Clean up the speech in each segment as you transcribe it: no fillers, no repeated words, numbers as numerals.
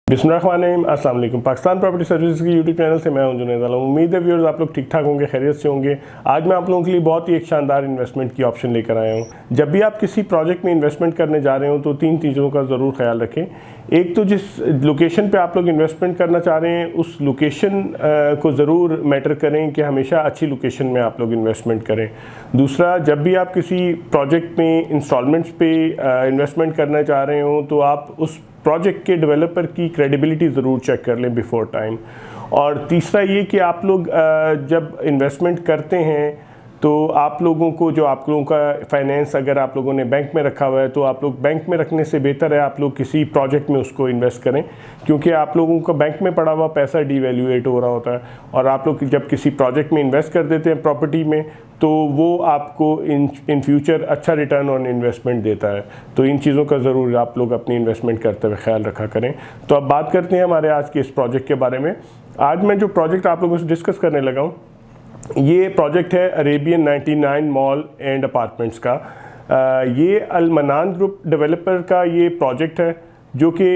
बिस्मिल्लाहिर्रहमानिर्रहीम, अस्सलाम वालेकुम। पाकिस्तान प्रॉपर्टी सर्विसेज की यूट्यूब चैनल से मैं हूं जुनैद आलम। उम्मीद है व्यूअर्स आप लोग ठीक ठाक होंगे, खैरियत से होंगे। आज मैं आप लोगों के लिए बहुत ही एक शानदार इन्वेस्टमेंट की ऑप्शन लेकर आया हूं। जब भी आप किसी प्रोजेक्ट में इन्वेस्टमेंट करने जा रहे हो तो तीन चीज़ों का ज़रूर ख्याल रखें। एक तो जिस लोकेशन पे आप लोग इन्वेस्टमेंट करना चाह रहे हैं उस लोकेशन को ज़रूर मैटर करें कि हमेशा अच्छी लोकेशन में आप लोग इन्वेस्टमेंट करें। दूसरा, जब भी आप किसी प्रोजेक्ट में इंस्टॉलमेंट्स पे इन्वेस्टमेंट करना चाह रहे हो तो आप उस प्रोजेक्ट के डेवलपर की क्रेडिबिलिटी ज़रूर चेक कर लें बिफोर टाइम। और तीसरा ये कि आप लोग जब इन्वेस्टमेंट करते हैं तो आप लोगों को जो आप लोगों का फाइनेंस अगर आप लोगों ने बैंक में रखा हुआ है तो आप लोग बैंक में रखने से बेहतर है आप लोग किसी प्रोजेक्ट में उसको इन्वेस्ट करें, क्योंकि आप लोगों का बैंक में पड़ा हुआ पैसा डीवैल्यूएट हो रहा होता है। और आप लोग जब किसी प्रोजेक्ट में इन्वेस्ट कर देते हैं प्रॉपर्टी में तो वो आपको इन फ्यूचर अच्छा रिटर्न ऑन इन्वेस्टमेंट देता है। तो इन चीज़ों का ज़रूर आप लोग अपनी इन्वेस्टमेंट करते हुए ख्याल रखा करें। तो अब बात करते हैं हमारे आज के इस प्रोजेक्ट के बारे में। आज मैं जो प्रोजेक्ट आप लोगों से डिस्कस करने लगा हूँ ये प्रोजेक्ट है अरेबियन 99 मॉल एंड अपार्टमेंट्स का। ये अल मनान ग्रुप डेवलपर का ये प्रोजेक्ट है जो कि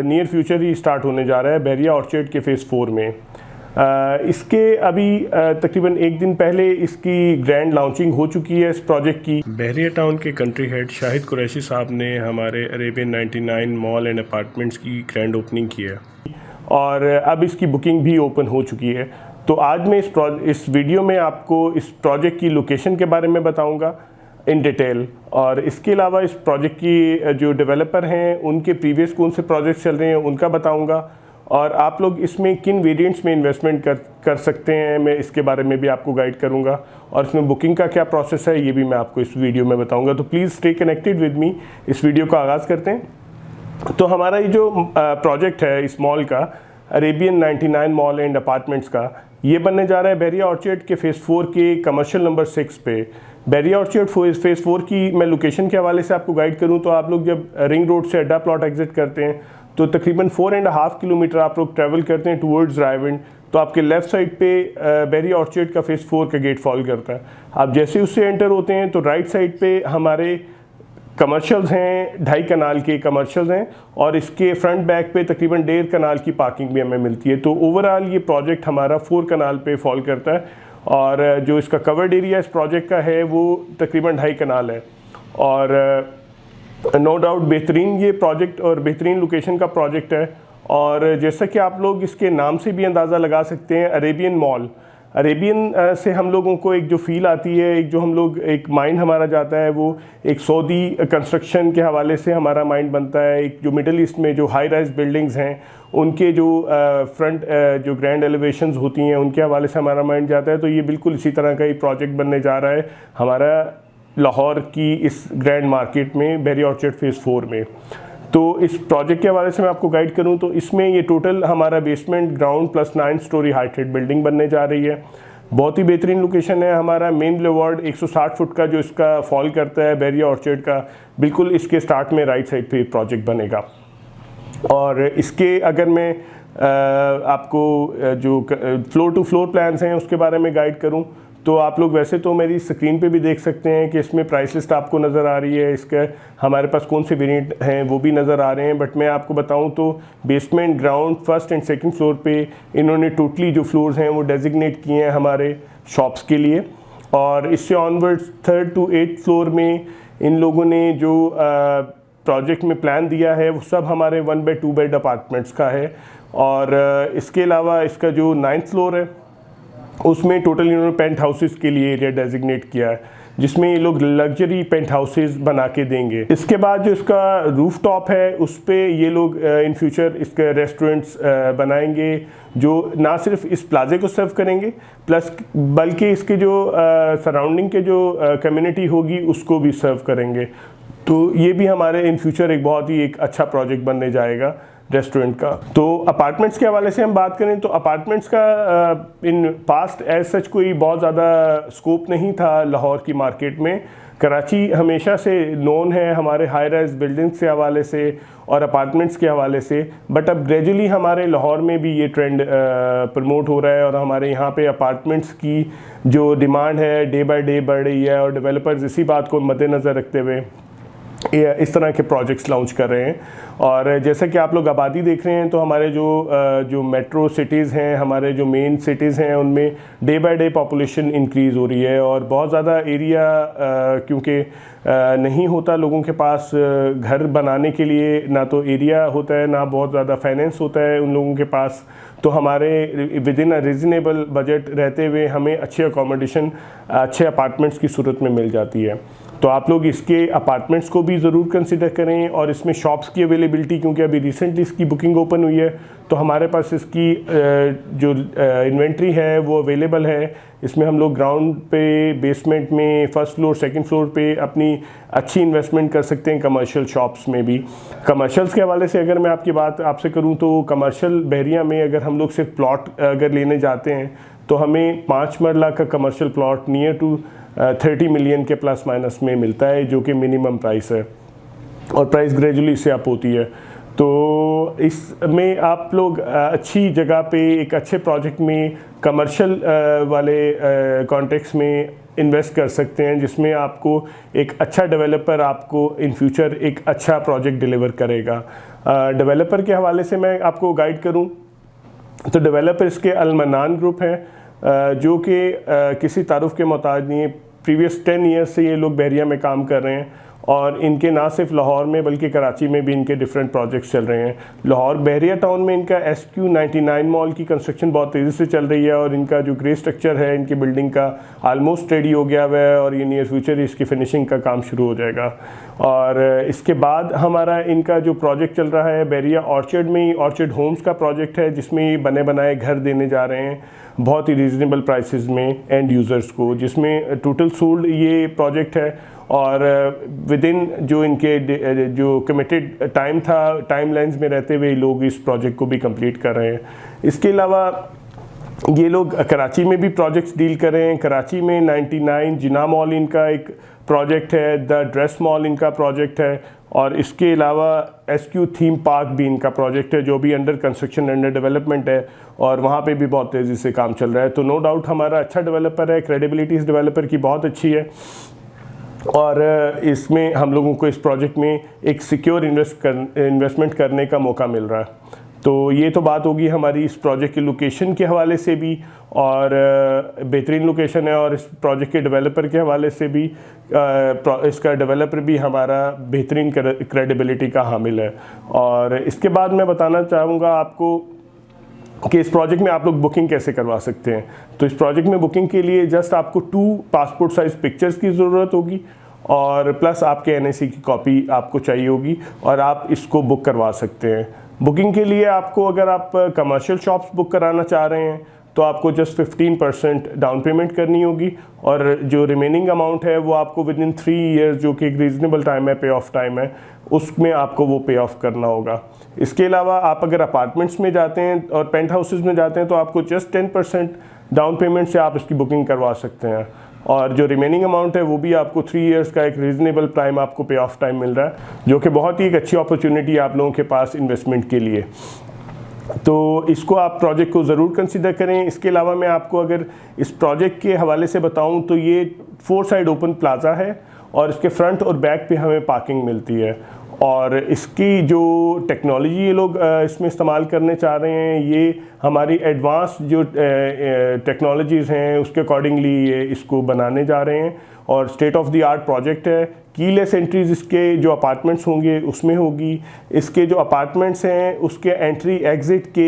नियर फ्यूचर ही स्टार्ट होने जा रहा है बहरिया ऑर्चर्ड के फ़ेज़ 4 में। इसके अभी तकरीबन एक दिन पहले इसकी ग्रैंड लॉन्चिंग हो चुकी है इस प्रोजेक्ट की। बहरिया टाउन के कंट्री हेड शाहिद कुरैशी साहब ने हमारे अरेबियन 99 मॉल एंड अपार्टमेंट्स की ग्रैंड ओपनिंग की है और अब इसकी बुकिंग भी ओपन हो चुकी है। तो आज मैं इस वीडियो में आपको इस प्रोजेक्ट की लोकेशन के बारे में बताऊंगा इन डिटेल, और इसके अलावा इस प्रोजेक्ट की जो डेवलपर हैं उनके प्रीवियस कौन से प्रोजेक्ट चल रहे हैं उनका बताऊंगा, और आप लोग इसमें किन वेरिएंट्स में इन्वेस्टमेंट कर सकते हैं मैं इसके बारे में भी आपको गाइड करूंगा, और इसमें बुकिंग का क्या प्रोसेस है ये भी मैं आपको इस वीडियो में बताऊँगा। तो please stay connected with me. इस वीडियो का आगाज़ करते हैं। तो हमारा ये जो प्रोजेक्ट है इस मॉल का अरेबियन 99 मॉल एंड अपार्टमेंट्स का, ये बनने जा रहा है बहरिया ऑर्चर्ड के फ़ेज़ 4 के कमर्शियल नंबर 6 पे। बहरिया ऑर्चर्ड फ़ेज़ 4 की मैं लोकेशन के हवाले से आपको गाइड करूं तो आप लोग जब रिंग रोड से अड्डा प्लॉट एग्जिट करते हैं तो तकरीबन 4.5 किलोमीटर आप लोग ट्रैवल करते हैं टूवर्ड्स रायविंड, तो आपके लेफ़्ट साइड पे बहरिया ऑर्चर्ड का फ़ेज़ 4 का गेट फॉल करता है। आप जैसे उससे एंटर होते हैं तो राइट साइड पे हमारे कमर्शियल्स हैं, 2.5 कनाल के कमर्शियल्स हैं, और इसके फ्रंट बैक पे तकरीबन 1.5 कनाल की पार्किंग भी हमें मिलती है। तो ओवरऑल ये प्रोजेक्ट हमारा 4 कनाल पे फॉल करता है, और जो इसका कवर्ड एरिया इस प्रोजेक्ट का है वो तकरीबन 2.5 कनाल है। और नो डाउट बेहतरीन ये प्रोजेक्ट और बेहतरीन लोकेशन का प्रोजेक्ट है। और जैसा कि आप लोग इसके नाम से भी अंदाज़ा लगा सकते हैं अरेबियन मॉल, अरेबियन से हम लोगों को एक जो फील आती है, एक जो हम लोग एक माइंड हमारा जाता है वो एक सऊदी कंस्ट्रक्शन के हवाले से हमारा माइंड बनता है। एक जो मिडल ईस्ट में जो हाई राइज बिल्डिंग्स हैं उनके जो फ्रंट जो ग्रैंड एलिवेशंस होती हैं उनके हवाले से हमारा माइंड जाता है। तो ये बिल्कुल इसी तरह का ही प्रोजेक्ट बनने जा रहा है हमारा लाहौर की इस ग्रैंड मार्केट में बहरिया ऑर्चर्ड फ़ेज़ 4 में। तो इस प्रोजेक्ट के हवाले से मैं आपको गाइड करूं तो इसमें ये टोटल हमारा basement ground plus 9 story heighted building बनने जा रही है। बहुत ही बेहतरीन लोकेशन है। हमारा मेन बुलेवार्ड 160 फुट का जो इसका फॉल करता है बहरिया ऑर्चर्ड का, बिल्कुल इसके स्टार्ट में राइट साइड पे प्रोजेक्ट बनेगा। और इसके अगर मैं आपको जो फ्लोर टू फ्लोर प्लान्स हैं उसके बारे में गाइड करूं तो आप लोग वैसे तो मेरी स्क्रीन पे भी देख सकते हैं कि इसमें प्राइस लिस्ट आपको नज़र आ रही है, इसके हमारे पास कौन से वेरिएंट हैं वो भी नज़र आ रहे हैं। बट मैं आपको बताऊं तो basement ground first and second floor पे इन्होंने टोटली जो फ्लोर्स हैं वो डेजिग्नेट किए हैं हमारे शॉप्स के लिए, और इससे onwards 3rd to 8th floor में इन लोगों ने जो प्रोजेक्ट में प्लान दिया है वो सब हमारे 1 बाय 2 बेड अपार्टमेंट्स का है। और इसके अलावा इसका जो 9th फ्लोर है उसमें टोटल इन्होंने पेंट हाउसेस के लिए एरिया डेजिग्नेट किया है जिसमें ये लोग लग्जरी पेंट हाउसेस बना के देंगे। इसके बाद जो इसका रूफ टॉप है उस पे ये लोग इन फ्यूचर इसके रेस्टोरेंट्स बनाएंगे जो ना सिर्फ इस प्लाजे को सर्व करेंगे प्लस बल्कि इसके जो सराउंडिंग के जो कम्युनिटी होगी उसको भी सर्व करेंगे। तो ये भी हमारे इन फ्यूचर एक बहुत ही एक अच्छा प्रोजेक्ट बनने जाएगा रेस्टोरेंट का। तो अपार्टमेंट्स के हवाले से हम बात करें तो अपार्टमेंट्स का इन पास्ट एज सच कोई बहुत ज़्यादा स्कोप नहीं था लाहौर की मार्केट में। कराची हमेशा से नोन है हमारे हाई राइज बिल्डिंग्स के हवाले से और अपार्टमेंट्स के हवाले से, बट अब ग्रेजुअली हमारे लाहौर में भी ये ट्रेंड प्रमोट हो रहा है और हमारे यहाँ पे अपार्टमेंट्स की जो डिमांड है डे बाय डे बढ़ रही है, और डेवलपर्स इसी बात को मद्देनज़र रखते हुए इस तरह के प्रोजेक्ट्स लॉन्च कर रहे हैं। और जैसा कि आप लोग आबादी देख रहे हैं, तो हमारे जो मेट्रो सिटीज़ हैं, हमारे जो मेन सिटीज़ हैं, उनमें day by day population increase हो रही है और बहुत ज़्यादा एरिया क्योंकि नहीं होता लोगों के पास घर बनाने के लिए, ना तो एरिया होता है ना बहुत ज़्यादा फाइनेंस होता है उन लोगों के पास। तो हमारे with in a reasonable budget रहते हुए हमें अच्छे अकोमोडेशन, अच्छे अपार्टमेंट्स की सूरत में मिल जाती है। तो आप लोग इसके अपार्टमेंट्स को भी ज़रूर कंसिडर करें। और इसमें शॉप्स की अवेलेबिलिटी, क्योंकि अभी रिसेंटली इसकी बुकिंग ओपन हुई है, तो हमारे पास इसकी जो इन्वेंट्री है वो अवेलेबल है। इसमें हम लोग ग्राउंड पे, बेसमेंट में, फर्स्ट फ्लोर, सेकंड फ्लोर पे अपनी अच्छी इन्वेस्टमेंट कर सकते हैं कमर्शियल शॉप्स में भी। कमर्शियल्स के हवाले से अगर मैं आपकी बात आपसे करूं, तो कमर्शियल बहरिया में अगर हम लोग सिर्फ प्लॉट अगर लेने जाते हैं तो हमें 5 मरला का commercial plot near to 30 million के प्लस माइनस में मिलता है, जो कि मिनिमम प्राइस है और प्राइस ग्रेजुअली इससे अप होती है। तो इसमें आप लोग अच्छी जगह पे एक अच्छे प्रोजेक्ट में कमर्शियल वाले कॉन्टेक्स्ट में इन्वेस्ट कर सकते हैं, जिसमें आपको एक अच्छा डेवलपर आपको इन फ्यूचर एक अच्छा प्रोजेक्ट डिलीवर करेगा। डेवलपर के हवाले से मैं आपको गाइड करूं तो डेवलपर इसके अल मन्नान ग्रुप है, जो कि किसी तारुफ के मोहताज नहीं है। प्रीवियस 10 ईयर्स से ये लोग बहरिया में काम कर रहे हैं और इनके ना सिर्फ लाहौर में बल्कि कराची में भी इनके डिफरेंट प्रोजेक्ट्स चल रहे हैं। लाहौर बहरिया टाउन में इनका SQ99 मॉल की कंस्ट्रक्शन बहुत तेज़ी से चल रही है और इनका जो ग्रे स्ट्रक्चर है इनकी बिल्डिंग का ऑलमोस्ट रेडी हो गया हुआ है और ये नियर फ्यूचर इसकी फिनिशिंग का काम शुरू हो जाएगा। और इसके बाद हमारा इनका जो प्रोजेक्ट चल रहा है बहरिया ऑर्चर्ड में ही, ऑर्चर्ड होम्स का प्रोजेक्ट है, जिसमें ये बने बनाए घर देने जा रहे हैं बहुत ही रीज़नेबल प्राइसेस में एंड यूज़र्स को, जिसमें टोटल सोल्ड ये प्रोजेक्ट है और विद इन जो इनके जो कमिटेड टाइम था, टाइम लाइन्स में रहते हुए लोग इस प्रोजेक्ट को भी कंप्लीट कर रहे हैं। इसके अलावा ये लोग कराची में भी प्रोजेक्ट्स डील कर रहे हैं। कराची में 99 जिना मॉल इनका एक प्रोजेक्ट है, द ड्रेस मॉल इनका प्रोजेक्ट है और इसके अलावा SQ थीम पार्क भी इनका प्रोजेक्ट है, जो भी अंडर कंस्ट्रक्शन, अंडर डेवलपमेंट है और वहाँ पे भी बहुत तेज़ी से काम चल रहा है। तो नो डाउट हमारा अच्छा डेवलपर है, क्रेडिबिलिटी इस डेवलपर की बहुत अच्छी है और इसमें हम लोगों को इस प्रोजेक्ट में एक सिक्योर इन्वेस्टमेंट करने का मौका मिल रहा है। तो ये तो बात होगी हमारी इस प्रोजेक्ट की लोकेशन के हवाले से भी, और बेहतरीन लोकेशन है और इस प्रोजेक्ट के डेवलपर के हवाले से भी इसका डेवलपर भी हमारा बेहतरीन क्रेडिबिलिटी का हामिल है। और इसके बाद मैं बताना चाहूँगा आपको कि इस प्रोजेक्ट में आप लोग बुकिंग कैसे करवा सकते हैं। तो इस प्रोजेक्ट में बुकिंग के लिए जस्ट आपको 2 पासपोर्ट साइज़ पिक्चर्स की ज़रूरत होगी और प्लस आपके NIC की कॉपी आपको चाहिए होगी और आप इसको बुक करवा सकते हैं। बुकिंग के लिए आपको, अगर आप कमर्शियल शॉप्स बुक कराना चाह रहे हैं तो आपको जस्ट 15% डाउन पेमेंट करनी होगी और जो रिमेनिंग अमाउंट है वो आपको विद इन 3 ईयर्स, जो कि एक रीज़नेबल टाइम है, पे ऑफ टाइम है, उसमें आपको वो पे ऑफ करना होगा। इसके अलावा आप अगर अपार्टमेंट्स में जाते हैं और पेंट हाउसेस में जाते हैं तो आपको जस्ट 10% डाउन पेमेंट से आप इसकी बुकिंग करवा सकते हैं और जो रिमेनिंग अमाउंट है वो भी आपको 3 ईयर्स का एक रीज़नेबल टाइम आपको पे ऑफ टाइम मिल रहा है, जो कि बहुत ही एक अच्छी अपॉर्चुनिटी है आप लोगों के पास इन्वेस्टमेंट के लिए। तो इसको आप प्रोजेक्ट को ज़रूर कंसिडर करें। इसके अलावा मैं आपको अगर इस प्रोजेक्ट के हवाले से बताऊं तो ये 4 साइड ओपन प्लाज़ा है और इसके फ्रंट और बैक पे हमें पार्किंग मिलती है और इसकी जो टेक्नोलॉजी ये लोग इसमें इस्तेमाल करने चाह रहे हैं, ये हमारी एडवांस जो टेक्नोलॉजीज़ हैं उसके अकॉर्डिंगली ये इसको बनाने जा रहे हैं और state of the art project है। कीलेस एंट्रीज इसके जो अपार्टमेंट्स होंगे उसमें होगी। इसके जो अपार्टमेंट्स हैं उसके एंट्री एग्ज़िट के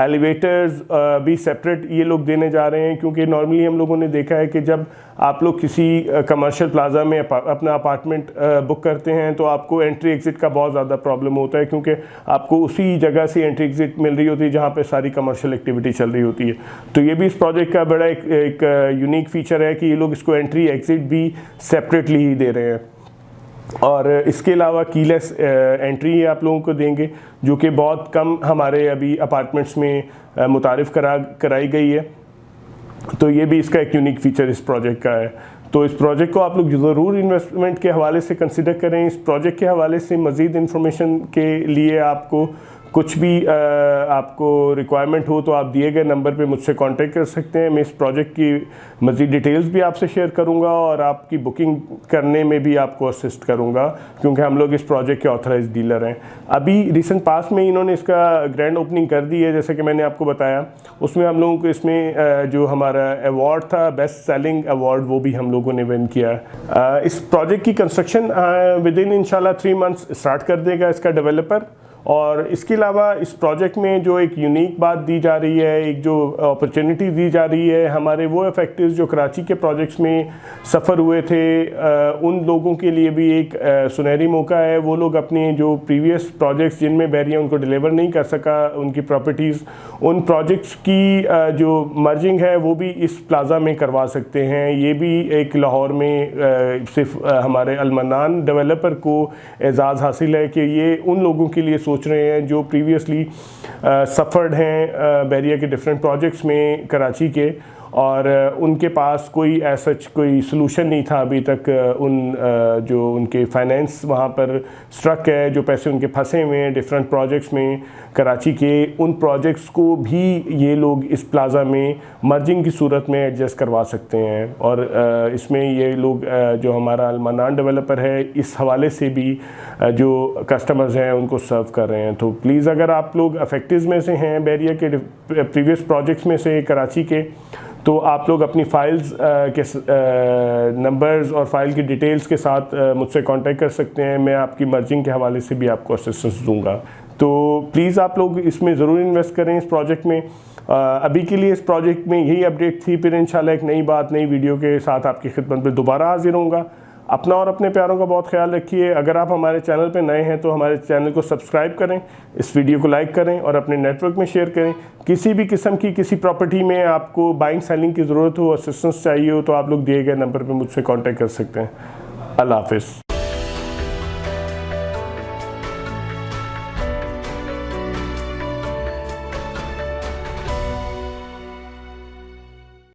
एलिवेटर्स भी सेपरेट ये लोग देने जा रहे हैं, क्योंकि नॉर्मली हम लोगों ने देखा है कि जब आप लोग किसी कमर्शियल प्लाजा में अपना अपार्टमेंट बुक करते हैं तो आपको एंट्री एग्ज़िट का बहुत ज़्यादा प्रॉब्लम होता है, क्योंकि आपको उसी जगह से एंट्री एग्ज़िट मिल रही होती है जहाँ पे सारी कमर्शियल एक्टिविटी चल रही होती है। तो ये भी इस प्रोजेक्ट का बड़ा एक यूनिक फीचर है कि ये लोग इसको एंट्री एग्ज़िट भी सेपरेटली ही दे रहे हैं और इसके अलावा कीलेस एंट्री आप लोगों को देंगे, जो कि बहुत कम हमारे अभी अपार्टमेंट्स में मुतारिफ़ कराई गई है। तो ये भी इसका एक यूनिक फीचर इस प्रोजेक्ट का है। तो इस प्रोजेक्ट को आप लोग ज़रूर इन्वेस्टमेंट के हवाले से कंसिडर करें। इस प्रोजेक्ट के हवाले से मज़ीद इन्फॉर्मेशन के लिए आपको कुछ भी आपको रिक्वायरमेंट हो तो आप दिए गए नंबर पे मुझसे कांटेक्ट कर सकते हैं। मैं इस प्रोजेक्ट की मज़ीद डिटेल्स भी आपसे शेयर करूंगा और आपकी बुकिंग करने में भी आपको असिस्ट करूंगा, क्योंकि हम लोग इस प्रोजेक्ट के ऑथराइज्ड डीलर हैं। अभी रिसेंट पास में इन्होंने इसका ग्रैंड ओपनिंग कर दी है, जैसे कि मैंने आपको बताया। उसमें हम लोगों को इसमें जो हमारा अवार्ड था, बेस्ट सेलिंग अवार्ड, वो भी हम लोगों ने विन किया। इस प्रोजेक्ट की कंस्ट्रक्शन विद इन इंशाल्लाह 3 मंथ्स स्टार्ट कर देगा इसका डेवलपर। और इसके अलावा इस प्रोजेक्ट में जो एक यूनिक बात दी जा रही है, एक जो अपॉर्चुनिटी दी जा रही है, हमारे वो इफेक्टिव्स जो कराची के प्रोजेक्ट्स में सफ़र हुए थे, उन लोगों के लिए भी एक सुनहरी मौका है। वो लोग अपने जो प्रीवियस प्रोजेक्ट्स जिनमें बैरिया उनको डिलीवर नहीं कर सका उनकी प्रॉपर्टीज़, उन प्रोजेक्ट्स की जो मर्जिंग है वो भी इस प्लाज़ा में करवा सकते हैं। ये भी एक लाहौर में सिर्फ हमारे अलमनान डेवलपर को एजाज़ हासिल है कि ये उन लोगों के लिए सोच रहे हैं जो प्रीवियसली सफ़र्ड हैं बैरिया के डिफरेंट प्रोजेक्ट्स में कराची के, और उनके पास कोई ऐसा कोई सलूशन नहीं था अभी तक। जो उनके फाइनेंस वहाँ पर स्ट्रक है, जो पैसे उनके फंसे हुए हैं डिफरेंट प्रोजेक्ट्स में कराची के, उन प्रोजेक्ट्स को भी ये लोग इस प्लाज़ा में मर्जिंग की सूरत में एडजस्ट करवा सकते हैं। और इसमें ये लोग जो हमारा अलमनान डेवलपर है, इस हवाले से भी जो कस्टमर्स हैं उनको सर्व कर रहे हैं। तो प्लीज़ अगर आप लोग अफेक्टिव्स में से हैं बैरिया के प्रीवियस प्रोजेक्ट्स में से कराची के, तो आप लोग अपनी फ़ाइल्स के नंबर्स और फाइल की डिटेल्स के साथ मुझसे कांटेक्ट कर सकते हैं। मैं आपकी मर्जिंग के हवाले से भी आपको असिस्टेंस दूंगा। तो प्लीज़ आप लोग इसमें ज़रूर इन्वेस्ट करें इस प्रोजेक्ट में। अभी के लिए इस प्रोजेक्ट में यही अपडेट थी। फिर इंशाल्लाह एक नई बात, नई वीडियो के साथ आपकी खिदमत में दोबारा हाजिर होऊंगा। अपना और अपने प्यारों का बहुत ख्याल रखिए। अगर आप हमारे चैनल पर नए हैं तो हमारे चैनल को सब्सक्राइब करें, इस वीडियो को लाइक करें और अपने नेटवर्क में शेयर करें। किसी भी किस्म की किसी प्रॉपर्टी में आपको बाइंग सेलिंग की ज़रूरत हो, असिस्टेंस चाहिए हो, तो आप लोग दिए गए नंबर पर मुझसे कॉन्टेक्ट कर सकते हैं। अल्लाह हाफ़िज़।